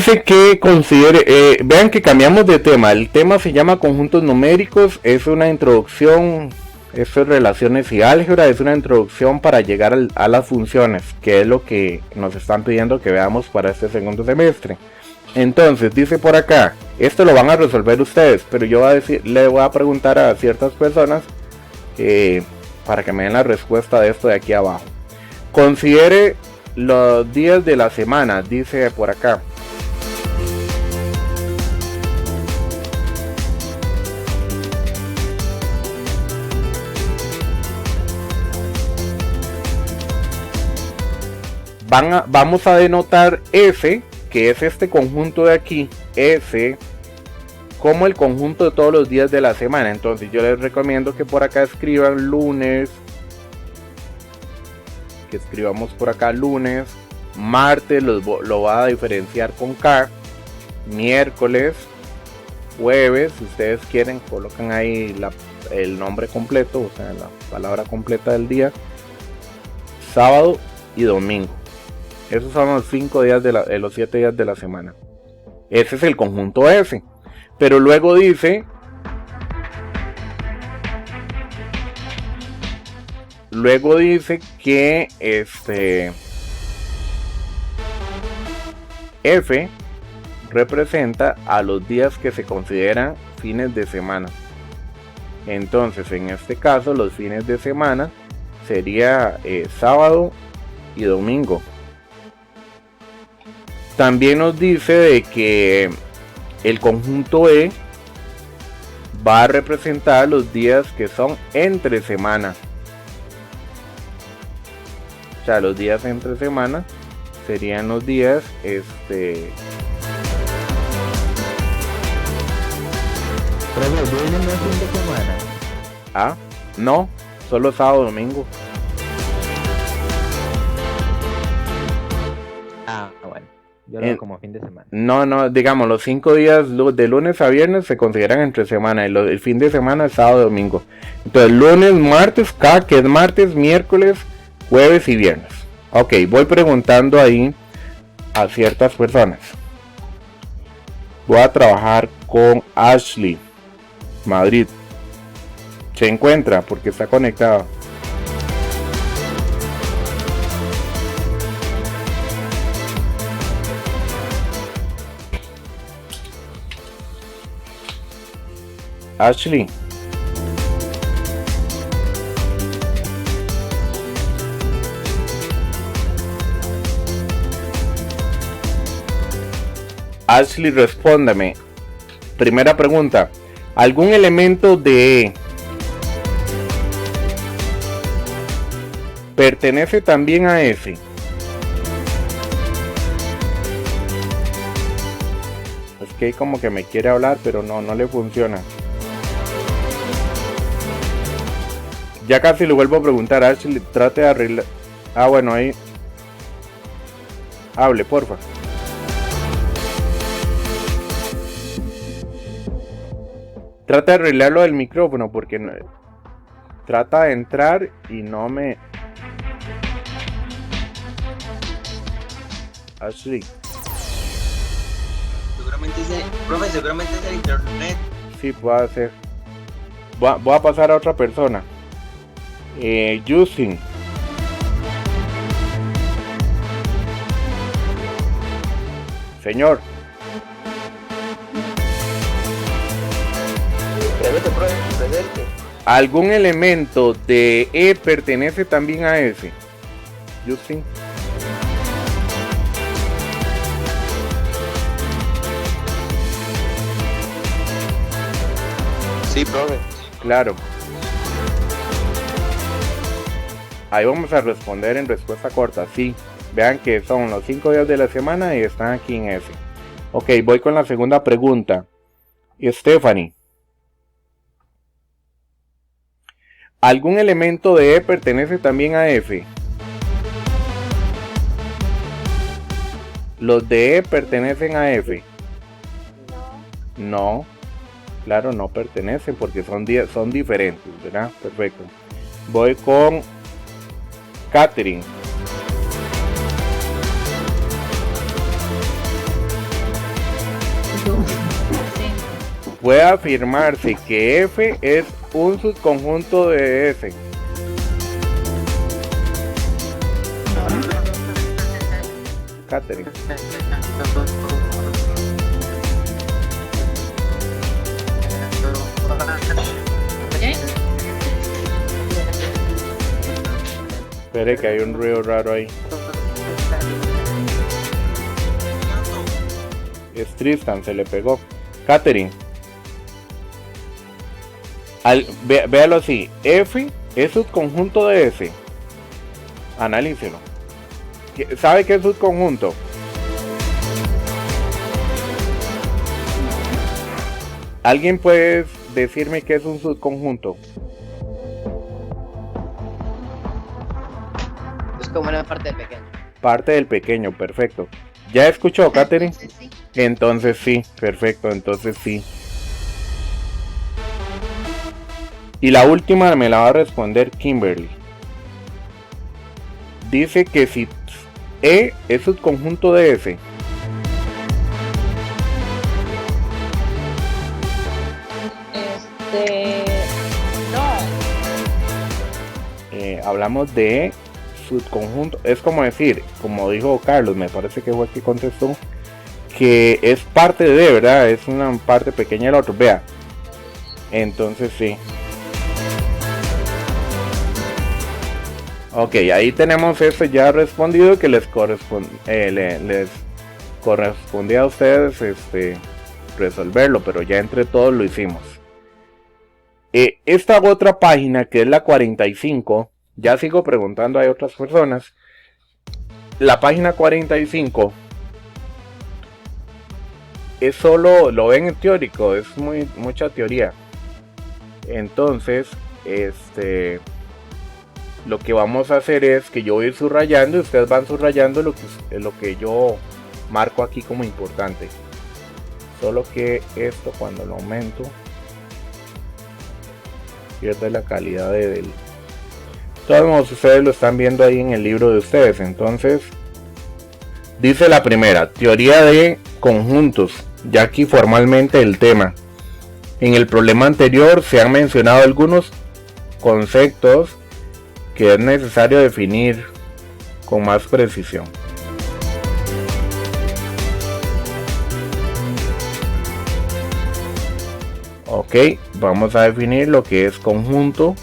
dice que considere, vean que cambiamos de tema. El tema se llama conjuntos numéricos, es una introducción, esto es relaciones y álgebra, es una introducción para llegar a las funciones, que es lo que nos están pidiendo que veamos para este segundo semestre. Entonces dice por acá, esto lo van a resolver ustedes, pero yo le voy a preguntar a ciertas personas para que me den la respuesta de esto de aquí abajo. Considere los días de la semana, dice por acá. Vamos a denotar F, que es este conjunto de aquí, F, como el conjunto de todos los días de la semana. Entonces yo les recomiendo que por acá escriban lunes, que escribamos por acá lunes, martes lo va a diferenciar con K, miércoles, jueves, si ustedes quieren colocan ahí el nombre completo, o sea la palabra completa del día, sábado y domingo. Esos son los 5 días de los 7 días de la semana. Ese es el conjunto F. Pero luego dice que F representa a los días que se consideran fines de semana. Entonces, en este caso, los fines de semana sería sábado y domingo. También nos dice de que el conjunto E va a representar los días que son entre semana. O sea, los días entre semana serían los días Pero los viernes no es fin de semana. No, solo sábado y domingo. Bueno. Yo lo veo como fin de semana. No, digamos, los 5 días de lunes a viernes se consideran entre semana. El fin de semana es sábado y domingo. Entonces, lunes, martes, que es martes, miércoles, jueves y viernes. Ok, voy preguntando ahí a ciertas personas. Voy a trabajar con Ashley, Madrid. Se encuentra porque está conectado. Ashley. Ashley, respóndame. Primera pregunta. ¿Algún elemento de E pertenece también a F? Es que como que me quiere hablar, pero no le funciona. Ya casi le vuelvo a preguntar a Ashley, trate de arreglar. Bueno, ahí. Hable, porfa. Trata de arreglarlo del micrófono porque trata de entrar y no me... Ashley. Seguramente es el internet. Sí, puede ser. Voy a pasar a otra persona. Justin. Señor. Presente. ¿Algún elemento de E pertenece también a F? Justin. Sí, profe. Claro. Ahí vamos a responder en respuesta corta. Sí. Vean que son los 5 días de la semana y están aquí en F. Ok, voy con la segunda pregunta. Stephanie. ¿Algún elemento de E pertenece también a F? ¿Los de E pertenecen a F? No. Claro, no pertenecen porque son diferentes, ¿verdad? Perfecto. Voy con Catherine. Puede afirmarse que F es un subconjunto de S. Catherine. Espere que hay un ruido raro ahí. Es Tristan, se le pegó. Catherine. Véalo así. F es subconjunto de S. Analícelo. ¿Sabe qué es subconjunto? ¿Alguien puede decirme qué es un subconjunto? Es como una parte pequeña. Parte del pequeño, perfecto. ¿Ya escuchó, Catherine? Sí. Entonces sí, perfecto, entonces sí. Y la última me la va a responder Kimberly. Dice que si E es subconjunto de S. No. Hablamos de subconjunto. Es como decir, como dijo Carlos, me parece que fue el que contestó, que es parte de, ¿verdad? Es una parte pequeña del otro. Vea. Entonces sí. Ok, ahí tenemos eso ya respondido, que les correspondía a ustedes resolverlo, pero ya entre todos lo hicimos. Esta otra página, que es la 45, ya sigo preguntando a otras personas. La página 45 es solo, lo ven en teórico, es mucha teoría. Entonces, lo que vamos a hacer es que yo voy a ir subrayando y ustedes van subrayando lo que yo marco aquí como importante. Solo que esto, cuando lo aumento, pierde la calidad de todos modos, ustedes lo están viendo ahí en el libro de ustedes. Entonces, dice la primera, teoría de conjuntos. Ya aquí formalmente el tema. En el problema anterior se han mencionado algunos conceptos que es necesario definir con más precisión. Ok, vamos a definir lo que es conjunto.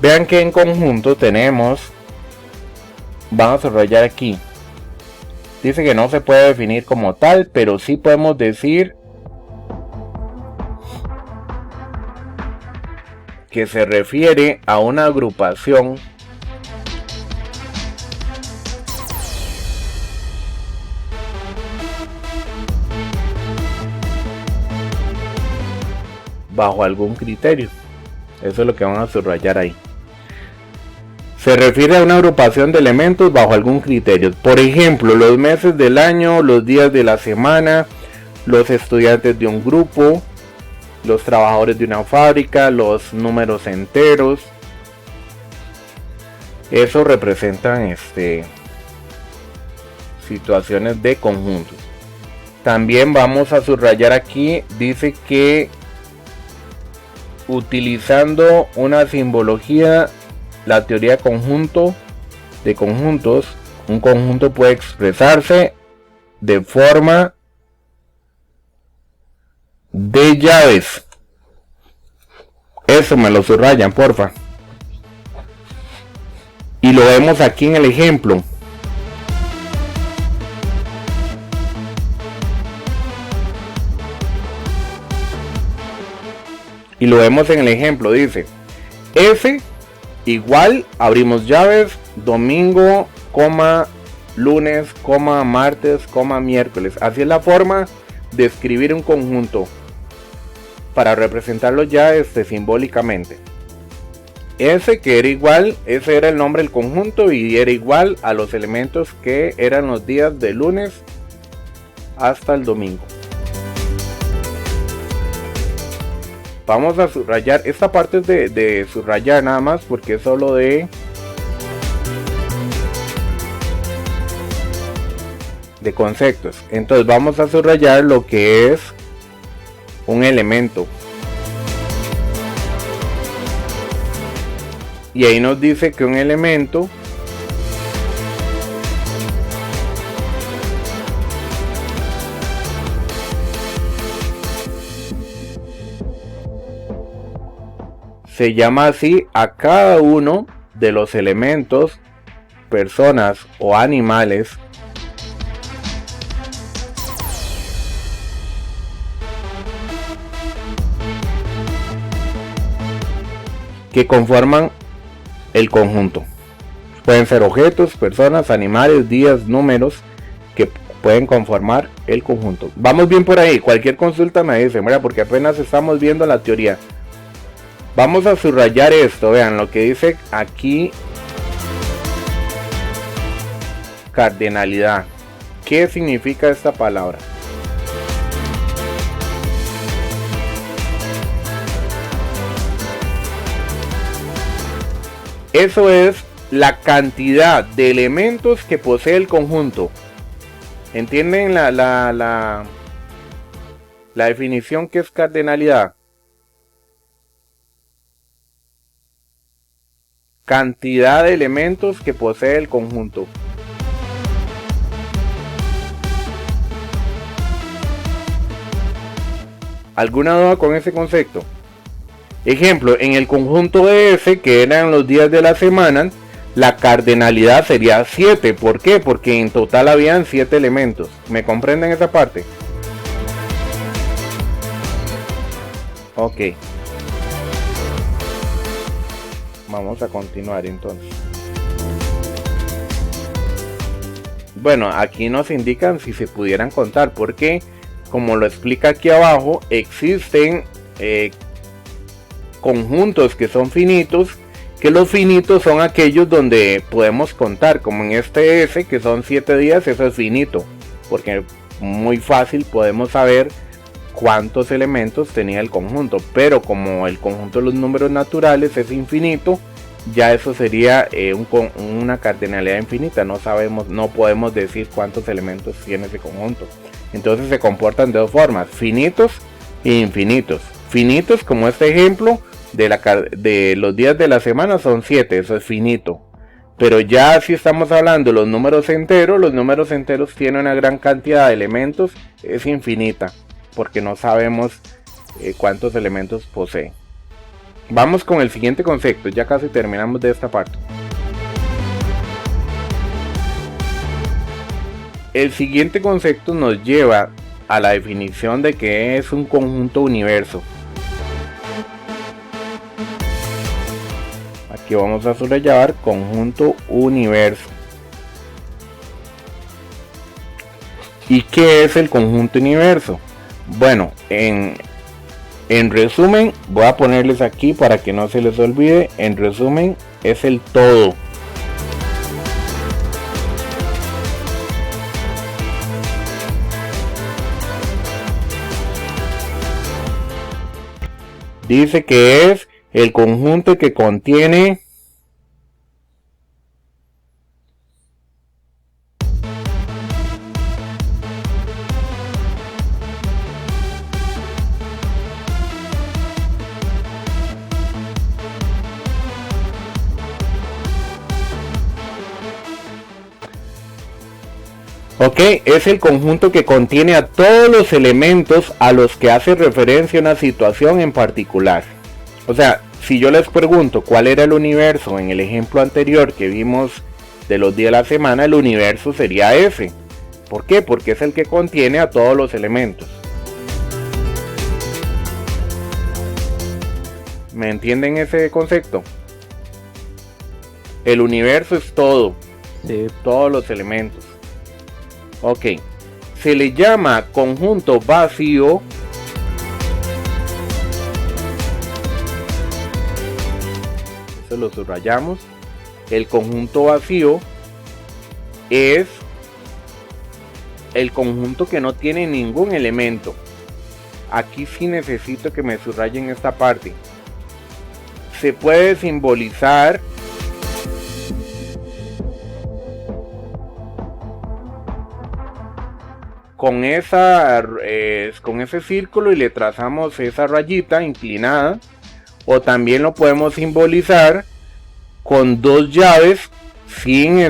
Vean que en conjunto tenemos, vamos a subrayar aquí. Dice que no se puede definir como tal, pero sí podemos decir que se refiere a una agrupación bajo algún criterio. Eso es lo que van a subrayar ahí. Se refiere a una agrupación de elementos bajo algún criterio. Por ejemplo, los meses del año, los días de la semana, los estudiantes de un grupo, los trabajadores de una fábrica, los números enteros. Eso representan situaciones de conjunto. También vamos a subrayar aquí, dice que utilizando una simbología, la teoría de conjuntos, un conjunto puede expresarse de forma de llaves. Eso me lo subrayan, porfa. Y lo vemos aquí en el ejemplo. Y lo vemos en el ejemplo, dice F igual, abrimos llaves, domingo, lunes, martes, miércoles. Así es la forma de escribir un conjunto para representarlo ya simbólicamente. Ese que era igual, ese era el nombre del conjunto y era igual a los elementos que eran los días de lunes hasta el domingo. Vamos a subrayar, esta parte es de subrayar nada más porque es solo de conceptos. Entonces vamos a subrayar lo que es un elemento. Y ahí nos dice que un elemento se llama así a cada uno de los elementos, personas o animales que conforman el conjunto. Pueden ser objetos, personas, animales, días, números que pueden conformar el conjunto. Vamos bien por ahí. Cualquier consulta me dice, mira, porque apenas estamos viendo la teoría. Vamos a subrayar esto, vean lo que dice aquí. Cardinalidad. ¿Qué significa esta palabra? Eso es la cantidad de elementos que posee el conjunto. ¿Entienden la definición que es cardinalidad? Cantidad de elementos que posee el conjunto. ¿Alguna duda con ese concepto? Ejemplo, en el conjunto de F, que eran los días de la semana, la cardinalidad sería 7. ¿Por qué? Porque en total habían 7 elementos. ¿Me comprenden esa parte? Ok. Vamos a continuar entonces. Bueno, aquí nos indican si se pudieran contar, porque como lo explica aquí abajo, existen conjuntos que son finitos, que los finitos son aquellos donde podemos contar, como en este S, que son 7 días, eso es finito, porque muy fácil podemos saber cuántos elementos tenía el conjunto. Pero como el conjunto de los números naturales es infinito, ya eso sería una cardinalidad infinita. No sabemos, no podemos decir cuántos elementos tiene ese conjunto. Entonces se comportan de dos formas: finitos e infinitos. Finitos, como este ejemplo de los días de la semana, son 7, eso es finito. Pero ya si estamos hablando de los números enteros tienen una gran cantidad de elementos, es infinita, porque no sabemos cuántos elementos posee. Vamos con el siguiente concepto, ya casi terminamos de esta parte. El siguiente concepto nos lleva a la definición de qué es un conjunto universo. Aquí vamos a subrayar conjunto universo. ¿Y qué es el conjunto universo? Bueno, en resumen, voy a ponerles aquí para que no se les olvide. En resumen, es el todo. Dice que es el conjunto que contiene es el conjunto que contiene a todos los elementos a los que hace referencia una situación en particular. O sea, si yo les pregunto cuál era el universo en el ejemplo anterior que vimos de los días de la semana, el universo sería F. ¿Por qué? Porque es el que contiene a todos los elementos. ¿Me entienden ese concepto? El universo es todo, Sí. todos los elementos. Ok, se le llama conjunto vacío eso lo subrayamos. El conjunto vacío es el conjunto que no tiene ningún elemento. aquí sí necesito que me subrayen esta parte. Se puede simbolizar con ese círculo y le trazamos esa rayita inclinada, o también lo podemos simbolizar con dos llaves sin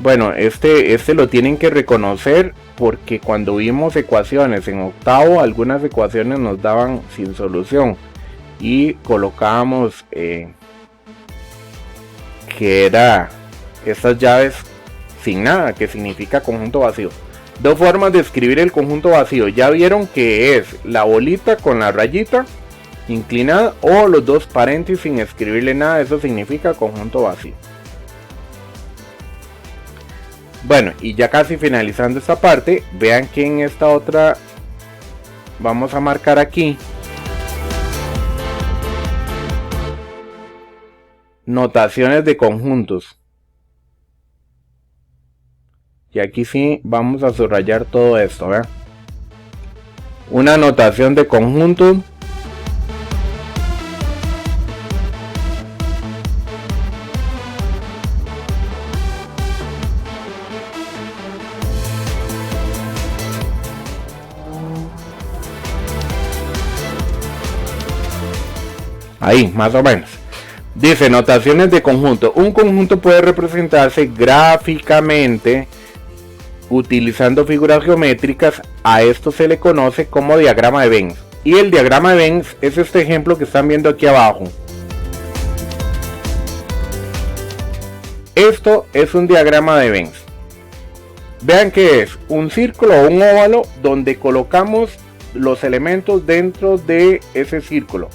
bueno, este lo tienen que reconocer porque cuando vimos ecuaciones en octavo, algunas ecuaciones nos daban sin solución y colocábamos que era estas llaves sin nada, que significa conjunto vacío. Dos formas de escribir el conjunto vacío. Ya vieron que es la bolita con la rayita inclinada o los dos paréntesis sin escribirle nada. Eso significa conjunto vacío. Bueno, y ya casi finalizando esta parte, vean que en esta otra vamos a marcar aquí notaciones de conjuntos. Y aquí sí vamos a subrayar todo esto, ¿vean? Una notación de conjunto. Ahí, más o menos. Dice notaciones de conjunto. Un conjunto puede representarse gráficamente utilizando figuras geométricas. A esto se le conoce como diagrama de Venn. Y el diagrama de Venn es este ejemplo que están viendo aquí abajo. Esto es un diagrama de Venn. Vean que es un círculo o un óvalo donde colocamos los elementos dentro de ese círculo.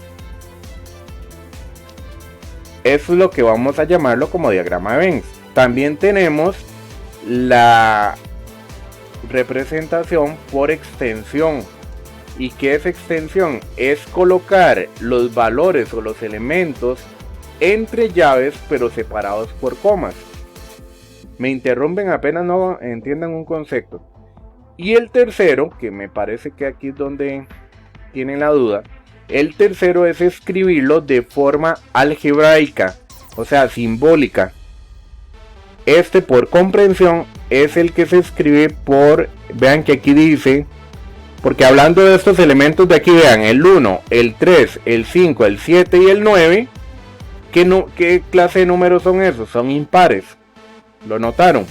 Eso es lo que vamos a llamarlo como diagrama de Venn. También tenemos la representación por extensión. ¿Y qué es extensión? Es colocar los valores o los elementos entre llaves pero separados por comas. Me interrumpen apenas no entiendan un concepto. Y el tercero, que me parece que aquí es donde tienen la duda, el tercero es escribirlo de forma algebraica, o sea, simbólica. Este por comprensión es el que se escribe por, vean que aquí dice, porque hablando de estos elementos de aquí, vean, el 1, el 3, el 5, el 7 y el 9, ¿qué clase de números son esos? Son impares, ¿lo notaron?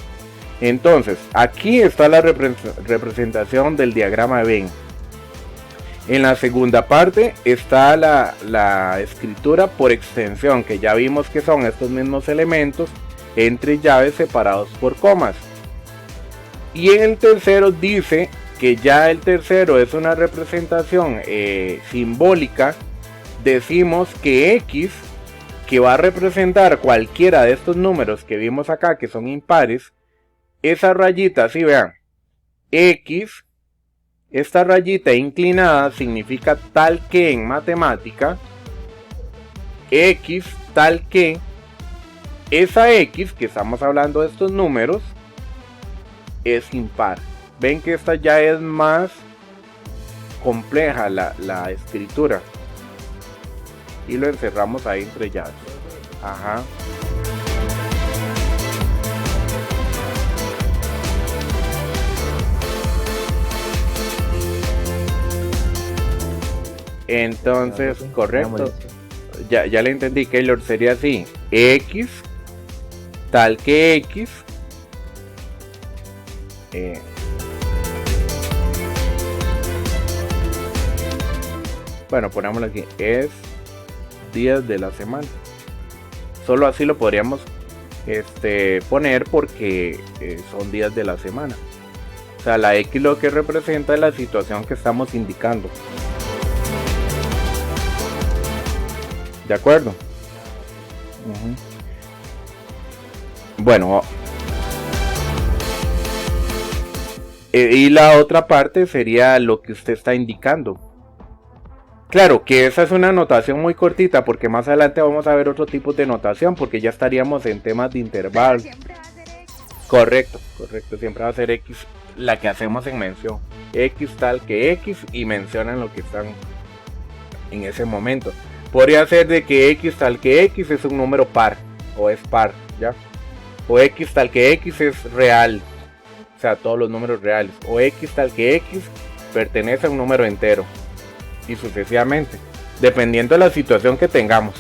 Entonces, aquí está la representación del diagrama de Venn. En la segunda parte está la escritura por extensión, que ya vimos que son estos mismos elementos entre llaves separados por comas. Y en el tercero dice que ya el tercero es una representación simbólica. Decimos que X, que va a representar cualquiera de estos números que vimos acá, que son impares, esa rayita, si vean, X, esta rayita inclinada significa tal que en matemática, X tal que, esa X que estamos hablando de estos números es impar. Ven que esta ya es más compleja la escritura. Y lo encerramos ahí entre llaves. Ajá. Entonces, correcto. Ya le entendí, Keylor. Sería así: X tal que X. Bueno, ponémoslo aquí. Es días de la semana. Solo así lo podríamos poner porque son días de la semana. O sea, la X lo que representa es la situación que estamos indicando. ¿De acuerdo? Bueno. Y la otra parte sería lo que usted está indicando. Claro que esa es una notación muy cortita porque más adelante vamos a ver otro tipo de notación porque ya estaríamos en temas de intervalos. Correcto, siempre va a ser X la que hacemos en mención. X tal que X y mencionan lo que están en ese momento. Podría ser de que X tal que X es un número par o es par, ¿ya? O X tal que X es real, o sea, todos los números reales. O X tal que X pertenece a un número entero y sucesivamente, dependiendo de la situación que tengamos.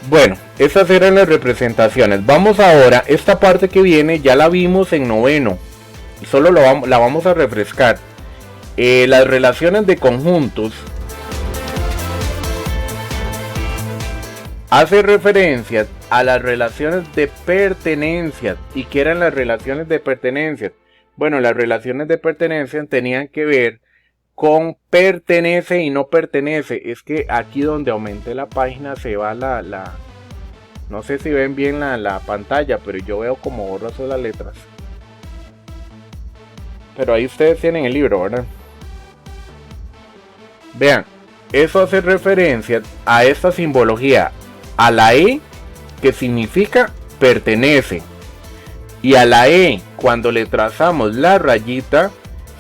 Bueno, estas eran las representaciones. Vamos ahora, esta parte que viene ya la vimos en noveno, solo la vamos a refrescar. Las relaciones de conjuntos hace referencia a las relaciones de pertenencia. ¿Y qué eran las relaciones de pertenencia? Bueno, las relaciones de pertenencia tenían que ver con pertenece y no pertenece. Es que aquí donde aumenté la página se va no sé si ven bien la pantalla, pero yo veo como borroso las letras. Pero ahí ustedes tienen el libro, ¿verdad? Vean, eso hace referencia a esta simbología. A la E, que significa pertenece. Y a la E, cuando le trazamos la rayita,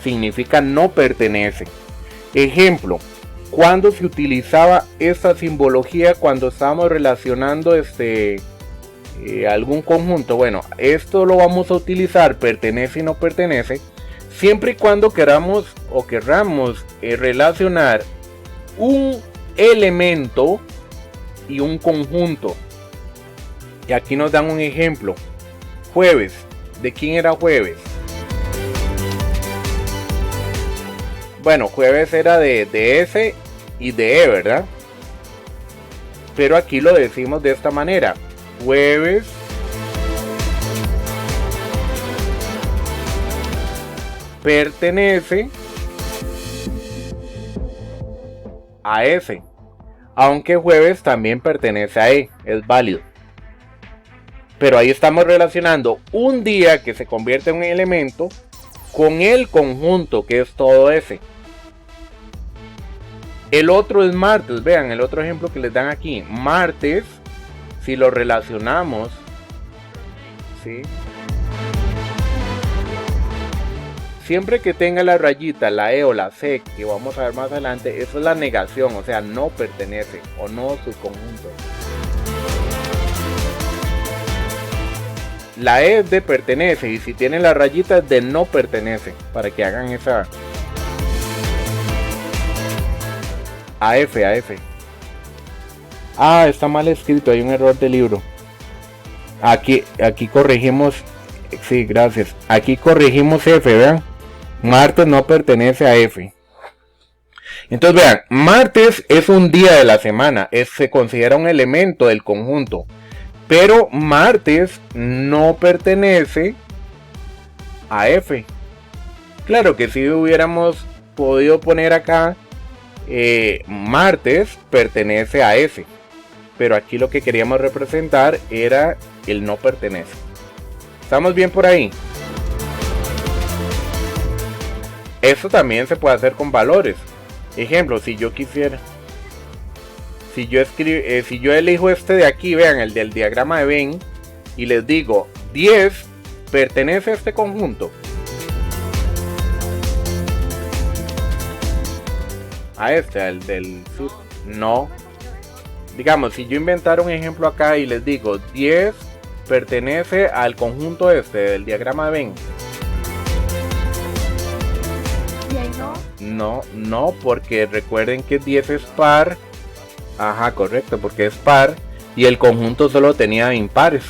significa no pertenece. Ejemplo, ¿cuándo se utilizaba esta simbología cuando estábamos relacionando algún conjunto? Bueno, esto lo vamos a utilizar, pertenece y no pertenece, siempre y cuando queramos relacionar un elemento y un conjunto. Y aquí nos dan un ejemplo. Jueves. ¿De quién era jueves? Bueno, jueves era de S y de E, ¿verdad? Pero aquí lo decimos de esta manera. Jueves pertenece a S. Aunque jueves también pertenece a E, es válido. Pero ahí estamos relacionando un día que se convierte en un elemento con el conjunto que es todo S. El otro es martes, vean el otro ejemplo que les dan aquí. Martes, si lo relacionamos, ¿sí? Siempre que tenga la rayita, la E o la C, que vamos a ver más adelante, eso es la negación, o sea, no pertenece o no su conjunto. La E es de pertenece y si tiene la rayita es de no pertenece, para que hagan esa... AF. Ah, está mal escrito, hay un error del libro. Aquí corregimos, sí, gracias. Aquí corregimos F, vean. Martes no pertenece a F. Entonces vean, martes es un día de la semana, se considera un elemento del conjunto. Pero martes no pertenece a F. Claro que si hubiéramos podido poner acá, martes pertenece a S. Pero aquí lo que queríamos representar era el no pertenece. ¿Estamos bien por ahí? Esto también se puede hacer con valores. Ejemplo, si yo quisiera, si yo elijo este de aquí, vean el del diagrama de Venn, y les digo 10 pertenece a este conjunto, a este, al del sur, no. Digamos, si yo inventara un ejemplo acá y les digo 10 pertenece al conjunto este del diagrama de Venn. No, porque recuerden que 10 es par. Ajá, correcto, porque es par. Y el conjunto solo tenía impares.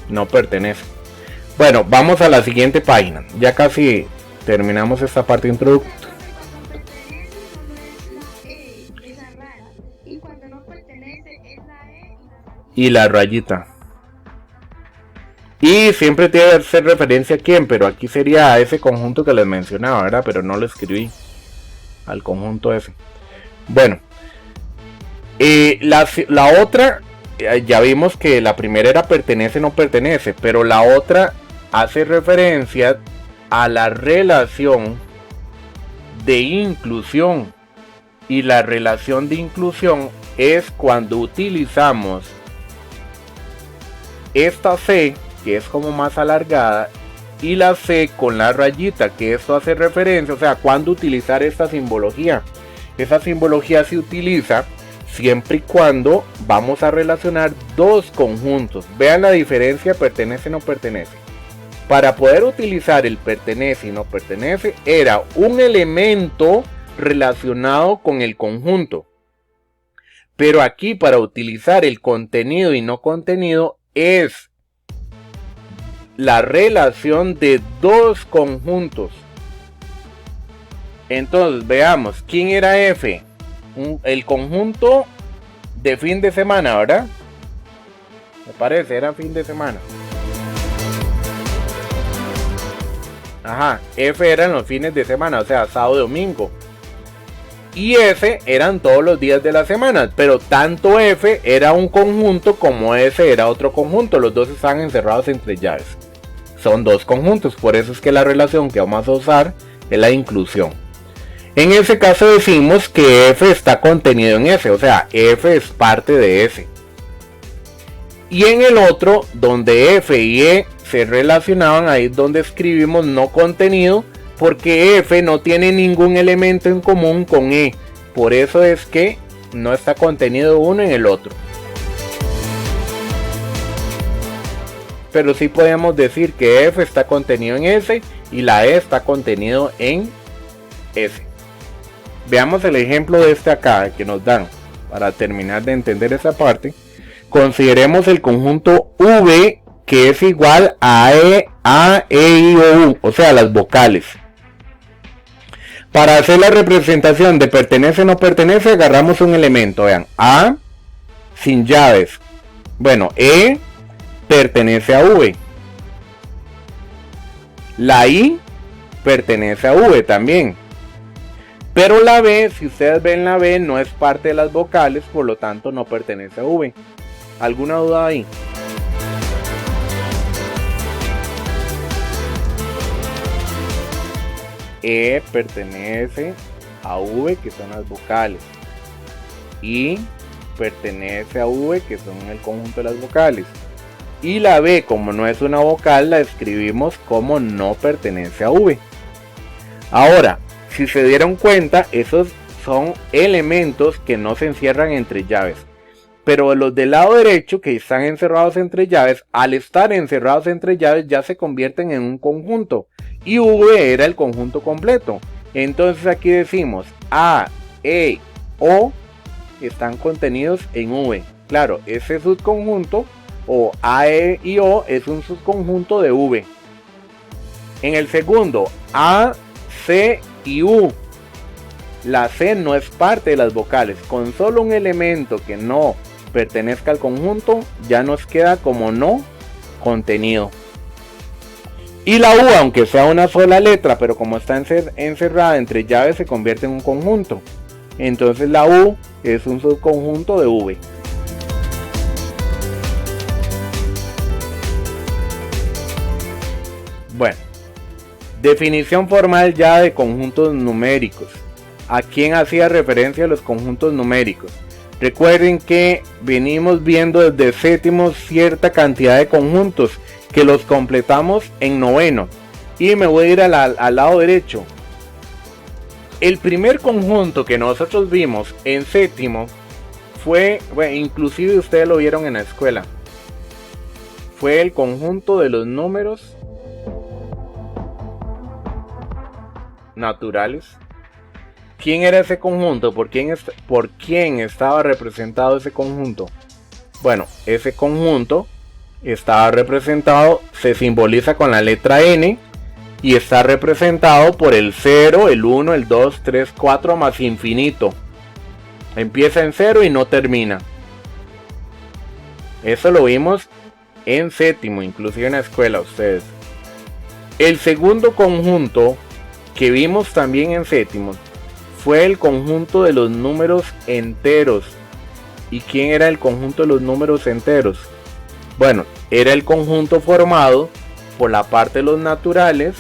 No pertenece. Bueno, vamos a la siguiente página. Ya casi terminamos esta parte introductoria. Y la rayita. Y siempre tiene que hacer referencia a quién, pero aquí sería a ese conjunto que les mencionaba, ¿verdad? Pero no lo escribí. Al conjunto ese. Bueno. La otra, ya vimos que la primera era pertenece, no pertenece. Pero la otra hace referencia a la relación de inclusión. Y la relación de inclusión es cuando utilizamos esta C, que es como más alargada, y la C con la rayita, que esto hace referencia, o sea, cuándo utilizar esta simbología. Esa simbología se utiliza siempre y cuando vamos a relacionar dos conjuntos. Vean la diferencia, pertenece y no pertenece. Para poder utilizar el pertenece y no pertenece, era un elemento relacionado con el conjunto. Pero aquí, para utilizar el contenido y no contenido, es la relación de dos conjuntos. Entonces, veamos, ¿quién era F? El conjunto de fin de semana, ¿verdad? Me parece, era fin de semana. Ajá, F eran los fines de semana, o sea, sábado y domingo. Y S eran todos los días de la semana, pero tanto F era un conjunto como S era otro conjunto. Los dos están encerrados entre llaves. Son dos conjuntos, por eso es que la relación que vamos a usar es la inclusión. En ese caso decimos que F está contenido en S, o sea, F es parte de S. Y en el otro, donde F y E se relacionaban, ahí es donde escribimos no contenido, porque F no tiene ningún elemento en común con E. Por eso es que no está contenido uno en el otro. Pero sí podemos decir que F está contenido en S y la E está contenido en S. Veamos el ejemplo de este acá que nos dan para terminar de entender esa parte. Consideremos el conjunto V, que es igual a E, I, O, U, o sea, las vocales. Para hacer la representación de pertenece o no pertenece, agarramos un elemento. Vean, A sin llaves. Bueno, E pertenece a V. La I pertenece a V también. Pero la B, si ustedes ven la B, no es parte de las vocales, por lo tanto no pertenece a V. ¿Alguna duda ahí? E pertenece a V, que son las vocales. I pertenece a V, que son el conjunto de las vocales. Y la B, como no es una vocal, la escribimos como no pertenece a V. Ahora, si se dieron cuenta, esos son elementos que no se encierran entre llaves. Pero los del lado derecho, que están encerrados entre llaves, al estar encerrados entre llaves ya se convierten en un conjunto. Y V era el conjunto completo. Entonces aquí decimos A, E, O están contenidos en V. Claro, ese subconjunto o A, E y O es un subconjunto de V. En el segundo, A, C y U. La C no es parte de las vocales. Con solo un elemento que no pertenezca al conjunto, ya nos queda como no contenido. Y la U, aunque sea una sola letra, pero como está encerrada entre llaves, se convierte en un conjunto. Entonces la U es un subconjunto de V. Bueno, definición formal ya de conjuntos numéricos. ¿A quién hacía referencia los conjuntos numéricos? Recuerden que venimos viendo desde séptimo cierta cantidad de conjuntos que los completamos en noveno. Y me voy a ir al lado derecho. El primer conjunto que nosotros vimos en séptimo fue, bueno, inclusive ustedes lo vieron en la escuela, fue el conjunto de los números naturales. ¿Quién era ese conjunto? ¿Por quién estaba representado ese conjunto? Bueno, ese conjunto estaba representado, se simboliza con la letra N y está representado por el 0, el 1, el 2, 3, 4 más infinito. Empieza en 0 y no termina. Eso lo vimos en séptimo, inclusive en la escuela ustedes. El segundo conjunto que vimos también en séptimo fue el conjunto de los números enteros. ¿Y quién era el conjunto de los números enteros? Bueno, era el conjunto formado por la parte de los naturales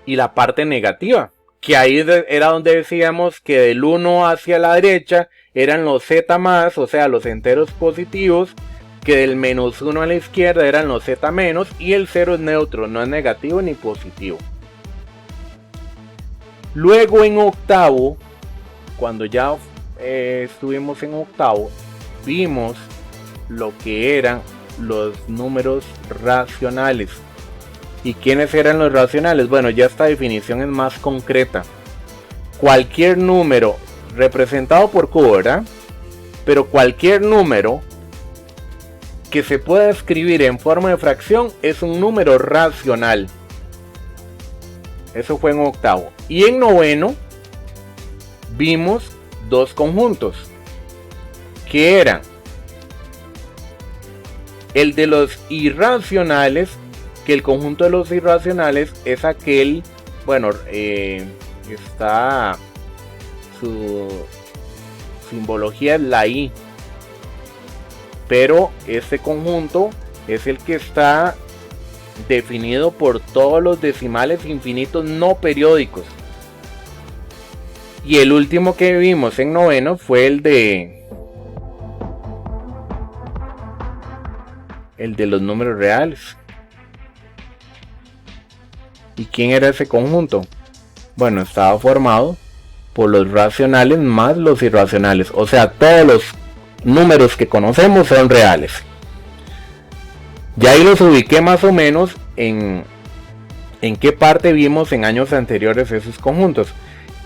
y la parte negativa. que ahí era donde decíamos que del 1 hacia la derecha eran los z más, o sea, los enteros positivos, que del menos 1 a la izquierda eran los z menos, y el 0 es neutro, no es negativo ni positivo. Luego en octavo, cuando ya estuvimos en octavo, vimos lo que eran los números racionales. ¿Y quiénes eran los racionales? Bueno, ya esta definición es más concreta. Cualquier número representado por cubo, ¿verdad? Pero cualquier número que se pueda escribir en forma de fracción es un número racional. Eso fue en octavo. Y en noveno vimos dos conjuntos, que eran el de los irracionales, que el conjunto de los irracionales es aquel, bueno, está su simbología es la I, pero este conjunto es el que está definido por todos los decimales infinitos no periódicos. Y el último que vimos en noveno fue el de los números reales. ¿Y quién era ese conjunto? Bueno, estaba formado por los racionales más los irracionales. O sea, todos los números que conocemos son reales. Ya ahí los ubiqué más o menos en qué parte vimos en años anteriores esos conjuntos.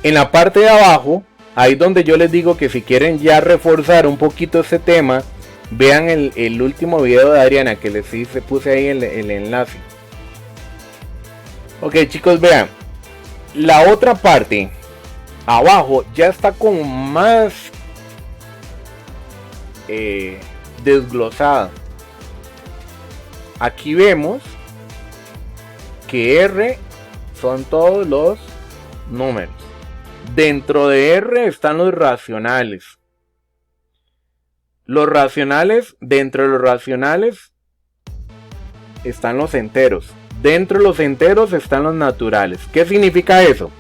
En la parte de abajo, ahí donde yo les digo que si quieren ya reforzar un poquito este tema, vean el último video de Adriana que les puse ahí el enlace. Ok, chicos, vean, la otra parte abajo ya está como más desglosada. Aquí vemos que R son todos los números. Dentro de R están los racionales. Los racionales, dentro de los racionales están los enteros. Dentro de los enteros están los naturales. ¿Qué significa eso?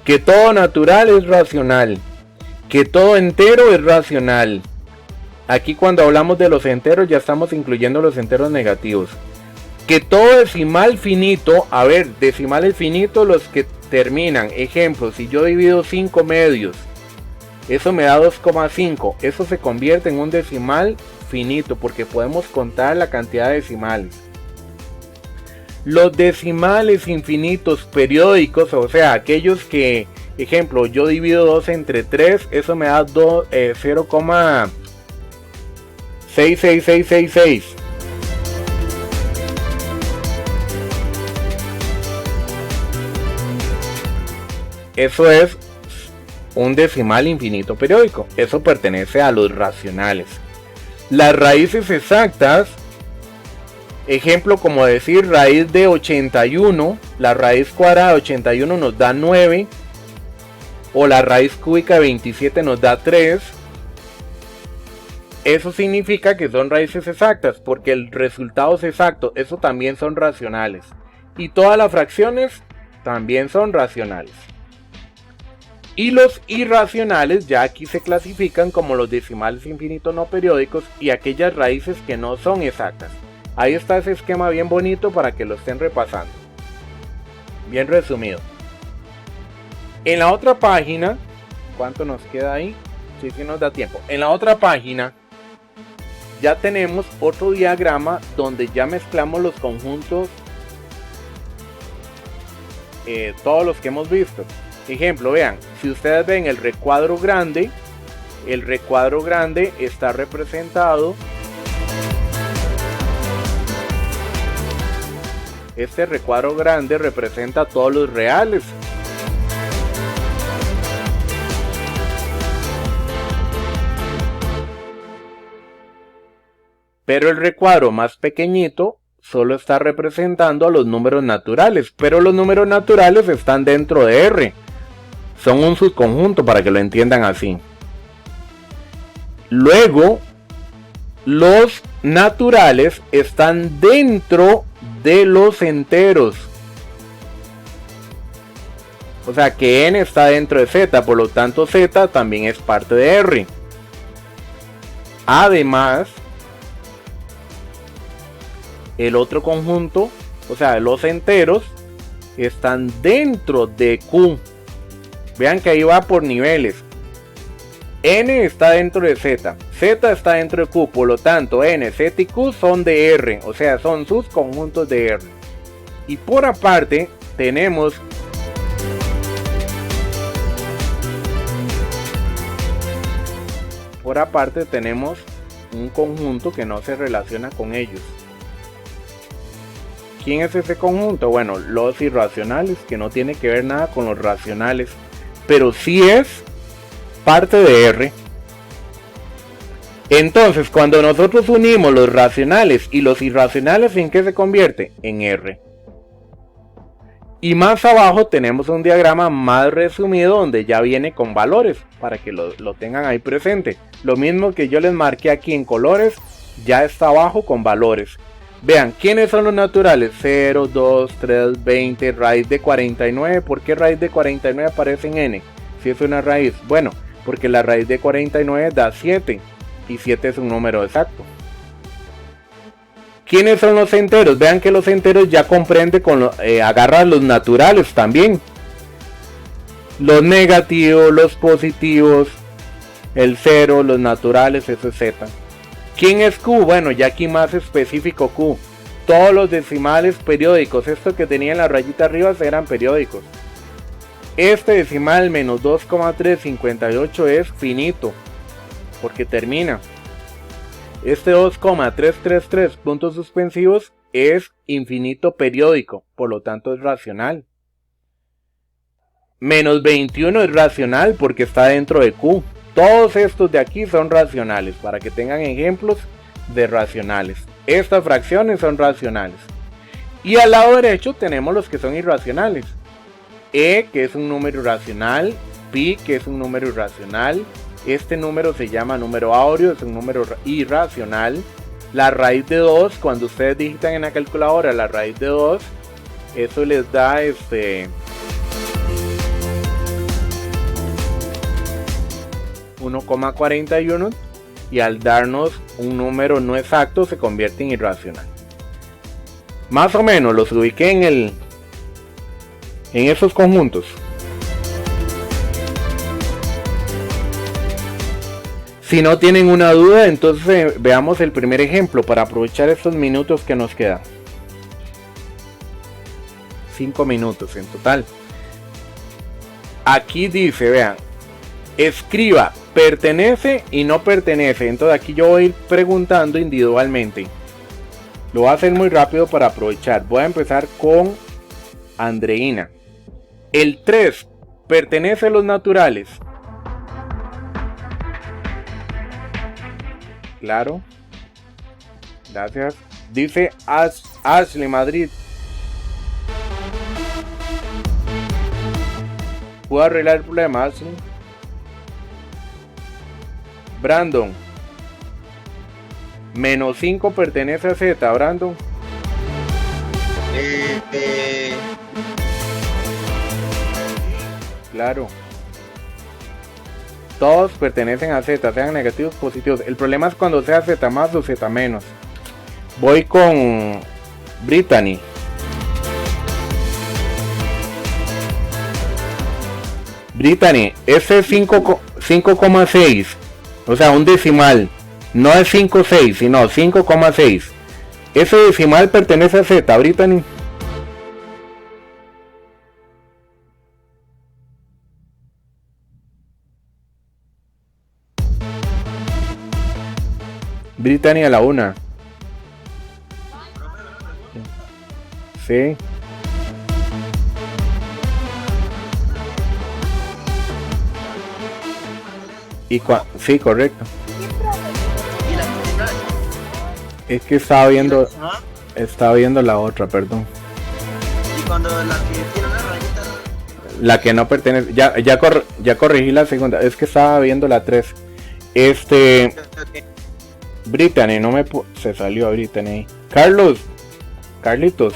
Que todo natural es racional. Que todo entero es racional. Aquí cuando hablamos de los enteros ya estamos incluyendo los enteros negativos. Que todo decimal finito, a ver, decimales finitos los que terminan. Ejemplo, si yo divido 5 medios, eso me da 2,5. Eso se convierte en un decimal finito porque podemos contar la cantidad de decimales. Los decimales infinitos periódicos, o sea, aquellos que, ejemplo, yo divido 2 entre 3, eso me da 0,66666. Eso es un decimal infinito periódico. Eso pertenece a los racionales. Las raíces exactas, ejemplo como decir raíz de 81, la raíz cuadrada de 81 nos da 9, o la raíz cúbica de 27 nos da 3. Eso significa que son raíces exactas, porque el resultado es exacto. Eso también son racionales. Y todas las fracciones también son racionales. Y los irracionales ya aquí se clasifican como los decimales infinitos no periódicos y aquellas raíces que no son exactas. Ahí está ese esquema bien bonito para que lo estén repasando. Bien resumido. En la otra página, ¿cuánto nos queda ahí? Sí, sí nos da tiempo. En la otra página ya tenemos otro diagrama donde ya mezclamos los conjuntos, todos los que hemos visto. Ejemplo, vean, si ustedes ven el recuadro grande está representado. Este recuadro grande representa todos los reales. Pero el recuadro más pequeñito solo está representando a los números naturales. Pero los números naturales están dentro de R. Son un subconjunto para que lo entiendan así. Luego, los naturales están dentro de los enteros. O sea que n está dentro de z, por lo tanto z también es parte de R. Además, el otro conjunto, o sea, los enteros, están dentro de Q. Vean que ahí va por niveles. N está dentro de Z, Z está dentro de Q, por lo tanto N, Z y Q son de R, o sea, son sus conjuntos de R. Y por aparte tenemos un conjunto que no se relaciona con ellos. ¿Quién es ese conjunto? Bueno, los irracionales, que no tiene que ver nada con los racionales, pero sí es parte de R. Entonces, cuando nosotros unimos los racionales y los irracionales, ¿en qué se convierte? En R. Y más abajo tenemos un diagrama más resumido donde ya viene con valores, para que lo tengan ahí presente. Lo mismo que yo les marqué aquí en colores, ya está abajo con valores. Vean, ¿quiénes son los naturales? 0, 2, 3, 20, raíz de 49. ¿Por qué raíz de 49 aparece en n? Si es una raíz. Bueno, porque la raíz de 49 da 7. Y 7 es un número exacto. ¿Quiénes son los enteros? Vean que los enteros ya comprende agarra los naturales también. Los negativos, los positivos, el 0, los naturales, eso es z. ¿Quién es Q? Bueno, ya aquí más específico Q. Todos los decimales periódicos. Esto que tenía en la rayita arriba eran periódicos. Este decimal menos 2,358 es finito, porque termina. Este 2,333 puntos suspensivos es infinito periódico, por lo tanto es racional. Menos 21 es racional porque está dentro de Q. Todos estos de aquí son racionales, para que tengan ejemplos de racionales. Estas fracciones son racionales. Y al lado derecho tenemos los que son irracionales. E, que es un número irracional. Pi, que es un número irracional. Este número se llama número áureo, es un número irracional. La raíz de 2, cuando ustedes digitan en la calculadora la raíz de 2, eso les da 1,41, y al darnos un número no exacto se convierte en irracional. Más o menos los ubiqué en esos conjuntos. Si no tienen una duda, entonces veamos el primer ejemplo para aprovechar estos minutos que nos quedan. 5 minutos en total. Aquí dice, vean, escriba pertenece y no pertenece. Entonces aquí yo voy a ir preguntando individualmente. Lo voy a hacer muy rápido para aprovechar. Voy a empezar con Andreina. El 3 pertenece a los naturales. Claro. Gracias. Dice Ashley Madrid. ¿Puedo arreglar el problema, Ashley? Brandon. Menos 5 pertenece a Z, Brandon. Claro. Todos pertenecen a Z, sean negativos o positivos. El problema es cuando sea Z más o Z menos. Voy con Brittany. Brittany, ese es 5,6. O sea, un decimal. No es 5,6, sino 5,6. Ese decimal pertenece a Z, Brittany. Brittany a la 1. Sí. Sí, correcto. Es que estaba viendo la otra, perdón. Y cuando la que tiene una rayita, la que no pertenece, ya corregí la segunda, es que estaba viendo la 3. Brittany, se salió Brittany. Carlitos.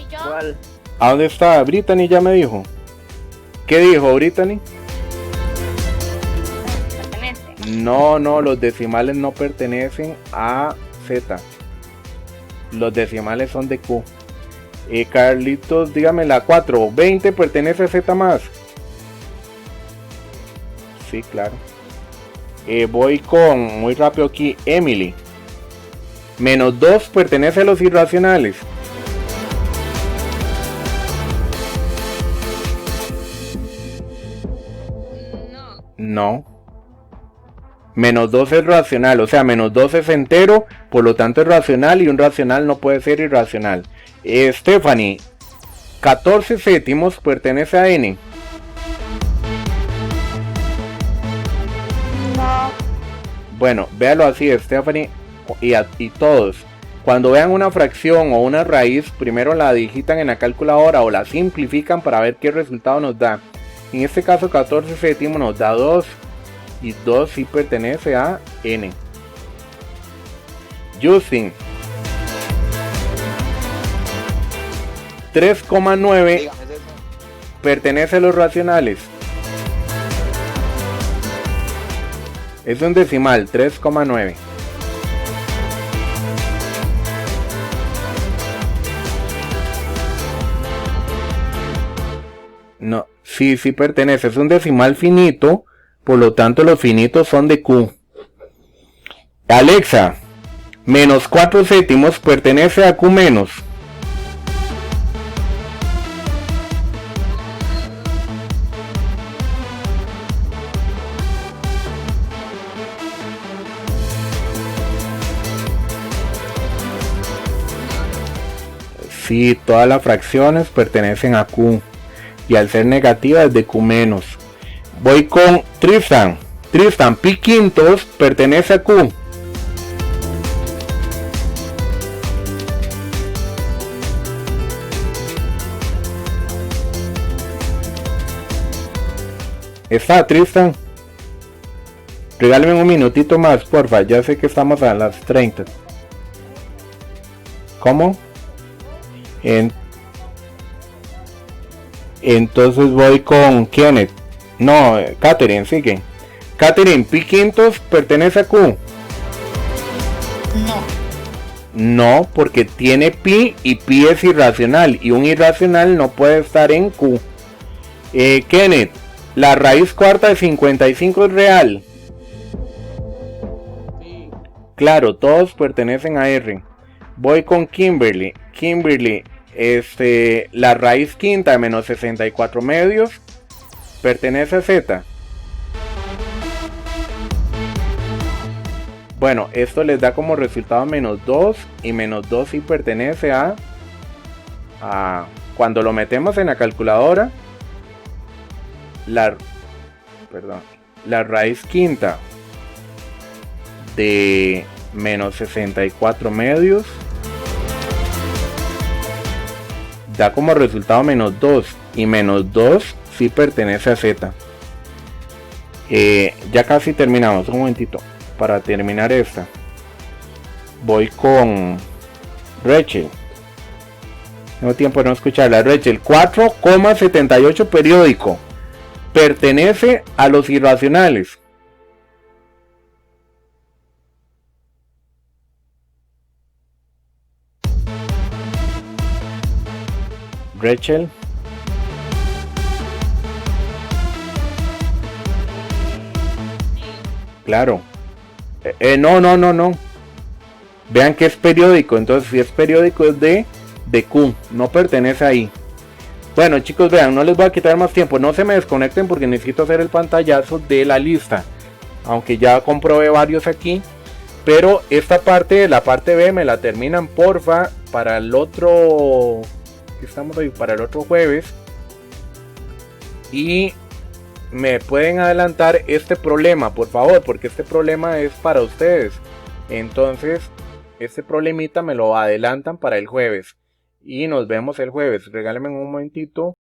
¿Cuál? ¿A dónde está? Brittany ya me dijo. ¿Qué dijo Brittany? Pertenece. No, los decimales no pertenecen a Z. Los decimales son de Q. Carlitos, dígame la 4. 20 pertenece a Z más. Sí, claro. Voy con, muy rápido aquí, Emily. Menos 2 pertenece a los irracionales. No. Menos 2 es racional, o sea, menos 2 es entero, por lo tanto es racional y un racional no puede ser irracional. Stephanie, 14 séptimos pertenece a N. No. Bueno, véalo así, Stephanie, y todos. Cuando vean una fracción o una raíz, primero la digitan en la calculadora o la simplifican para ver qué resultado nos da. En este caso 14 séptimos nos da 2 y 2 sí pertenece a N. Justin, 3,9 Dígame, César. pertenece a los racionales. Es un decimal, 3,9. No, sí pertenece, es un decimal finito, por lo tanto los finitos son de Q. Alexa, menos 4 séptimos pertenece a Q menos. Sí, todas las fracciones pertenecen a Q. Y al ser negativa es de Q menos. Voy con Tristan. Tristan, pi quintos pertenece a Q. Está Tristan. Regálame un minutito más, porfa. Ya sé que estamos a las 30. ¿Cómo? Entonces voy con Kenneth. No, Catherine, sigue. Catherine, pi quintos pertenece a Q. No, porque tiene pi y pi es irracional. Y un irracional no puede estar en Q. Kenneth, la raíz cuarta de 55 es real. Sí. Claro, todos pertenecen a R. Voy con Kimberly. Kimberly, la raíz quinta de menos 64 medios pertenece a Z. Bueno, esto les da como resultado menos 2 y menos 2 sí pertenece a cuando lo metemos en la calculadora, la raíz quinta de menos 64 medios da como resultado menos 2 y menos 2 sí pertenece a Z. Ya casi terminamos, un momentito para terminar esta. Voy con Rachel. Tengo tiempo de no escucharla. Rachel, 4,78 periódico pertenece a los irracionales. Rachel. Claro. No. Vean que es periódico. Entonces si es periódico es de Q. No pertenece ahí. Bueno chicos, vean, no les voy a quitar más tiempo. No se me desconecten porque necesito hacer el pantallazo de la lista. Aunque ya comprobé varios aquí. Pero esta parte, la parte B, me la terminan porfa para el otro... Estamos hoy para el otro jueves. Y me pueden adelantar este problema, por favor, porque este problema es para ustedes. Entonces, este problemita me lo adelantan para el jueves. Y nos vemos el jueves. Regálenme un momentito.